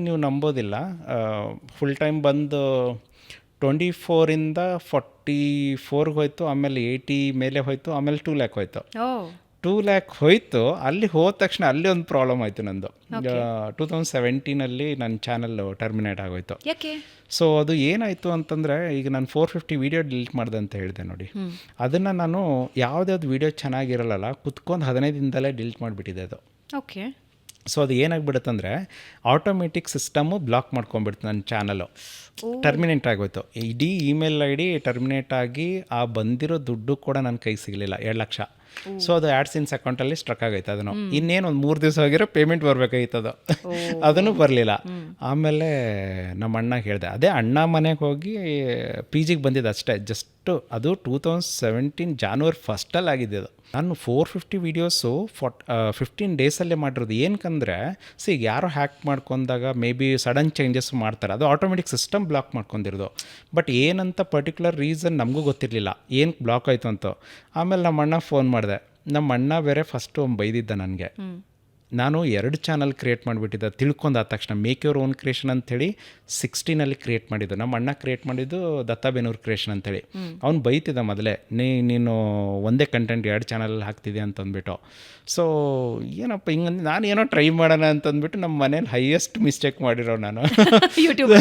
ನೀವು ನಂಬೋದಿಲ್ಲ, full time ಬಂದು 24ಇಂದ 44ಗೆ ಹೋಯ್ತು, ಆಮೇಲೆ 80 ಮೇಲೆ ಹೋಯ್ತು, ಆಮೇಲೆ 2 ಲ್ಯಾಕ್ ಹೋಯ್ತು. ಓ 2 ಲ್ಯಾಕ್ ಹೋಯ್ತು. ಅಲ್ಲಿ ಹೋದ ತಕ್ಷಣ ಅಲ್ಲಿ ಒಂದು ಪ್ರಾಬ್ಲಮ್ ಆಯಿತು ನಂದು. 2017 ನನ್ನ ಚಾನಲ್ ಟರ್ಮಿನೇಟ್ ಆಗೋಯ್ತು. ಯಾಕೆ? ಸೊ ಅದು ಏನಾಯಿತು ಅಂತಂದರೆ, ಈಗ ನಾನು 450 ವೀಡಿಯೋ ಡಿಲೀಟ್ ಮಾಡಿದೆ ಅಂತ ಹೇಳಿದೆ ನೋಡಿ, ಅದನ್ನು ನಾನು ಯಾವುದ್ಯಾವ್ದು ವೀಡಿಯೋ ಚೆನ್ನಾಗಿರಲ್ಲ ಕುತ್ಕೊಂಡು 15 ದಿನದಲ್ಲೇ ಡಿಲೀಟ್ ಮಾಡಿಬಿಟ್ಟಿದೆ ಅದು. ಓಕೆ. ಸೊ ಅದು ಏನಾಗ್ಬಿಡುತ್ತಂದರೆ ಆಟೋಮೆಟಿಕ್ ಸಿಸ್ಟಮು ಬ್ಲಾಕ್ ಮಾಡ್ಕೊಂಡ್ಬಿಡ್ತು ನನ್ನ ಚಾನಲು. ಟರ್ಮಿನೇಟ್ ಆಗೋಯ್ತು. ಇಡೀ ಇಮೇಲ್ ಐ ಡಿ ಟರ್ಮಿನೇಟ್ ಆಗಿ ಆ ಬಂದಿರೋ ದುಡ್ಡು ಕೂಡ ನನ್ನ ಕೈಗೆ ಸಿಗಲಿಲ್ಲ, 2 ಲಕ್ಷ. ಸೊ ಅದು ಆ್ಯಡ್ಸಿನ್ಸ್ ಅಕೌಂಟಲ್ಲಿ ಸ್ಟ್ರಕ್ ಆಗೈತೆ. ಅದನ್ನು ಇನ್ನೇನು ಒಂದು 3 ದಿವಸ ಆಗಿರೋ ಪೇಮೆಂಟ್ ಬರಬೇಕಾಗಿತ್ತದು, ಅದನ್ನು ಬರಲಿಲ್ಲ. ಆಮೇಲೆ ನಮ್ಮ ಅಣ್ಣಗೆ ಹೇಳಿದೆ, ಅದೇ ಅಣ್ಣ ಮನೆಗೆ ಹೋಗಿ PGಗೆ ಬಂದಿದ್ದು ಅಷ್ಟೇ, ಜಸ್ಟು ಅದು 2017 ಜಾನ್ವರಿ 1 ಆಗಿದ್ದು ಅದು. ನಾನು 450 ವೀಡಿಯೋಸು 15 ಡೇಸಲ್ಲೇ ಮಾಡಿರೋದು. ಏನಕ್ಕಂದರೆ ಈಗ ಯಾರೋ ಹ್ಯಾಕ್ ಮಾಡ್ಕೊಂಡಾಗ ಮೇ ಬಿ ಸಡನ್ ಚೇಂಜಸ್ ಮಾಡ್ತಾರೆ, ಅದು ಆಟೋಮೆಟಿಕ್ ಸಿಸ್ಟಮ್ ಬ್ಲಾಕ್ ಮಾಡ್ಕೊಂಡಿರೋದು. ಬಟ್ ಏನಂತ ಪರ್ಟಿಕ್ಯುಲರ್ ರೀಸನ್ ನಮಗೂ ಗೊತ್ತಿರಲಿಲ್ಲ, ಏನು ಬ್ಲಾಕ್ ಆಯಿತು ಅಂತ. ಆಮೇಲೆ ನಮ್ಮ ಅಣ್ಣ ಫೋನ್ ಮಾಡಿದೆ. ನಮ್ಮ ಅಣ್ಣ ಬೇರೆ ಫಸ್ಟು ಬೈದಿದ್ದ ನನಗೆ. ನಾನು 2 ಚಾನಲ್ ಕ್ರಿಯೇಟ್ ಮಾಡಿಬಿಟ್ಟಿದ್ದೆ ತಿಳ್ಕೊಂಡಾದ ತಕ್ಷಣ. ಮೇಕ್ ಯುವರ್ ಓನ್ ಕ್ರಿಯೇಷನ್ ಅಂಥೇಳಿ 16 ಕ್ರಿಯೇಟ್ ಮಾಡಿದ್ದು, ನಮ್ಮ ಅಣ್ಣ ಕ್ರಿಯೇಟ್ ಮಾಡಿದ್ದು ದತ್ತಾಬೇನೂರು ಕ್ರಿಯೇಷನ್ ಅಂತೇಳಿ. ಅವ್ನು ಬೈತಿದ್ದ ಮೊದಲೇ, ನೀನು ಒಂದೇ ಕಂಟೆಂಟ್ 2 ಚಾನಲಲ್ಲಿ ಹಾಕ್ತಿದ್ದೆ ಅಂತಂದ್ಬಿಟ್ಟು. ಸೊ ಏನಪ್ಪ ಹಿಂಗಂದು ನಾನು ಏನೋ ಟ್ರೈ ಮಾಡೋಣ ಅಂತಂದ್ಬಿಟ್ಟು ನಮ್ಮ ಮನೇಲಿ ಹೈಯೆಸ್ಟ್ ಮಿಸ್ಟೇಕ್ ಮಾಡಿರೋ ನಾನು ಯೂಟ್ಯೂಬ್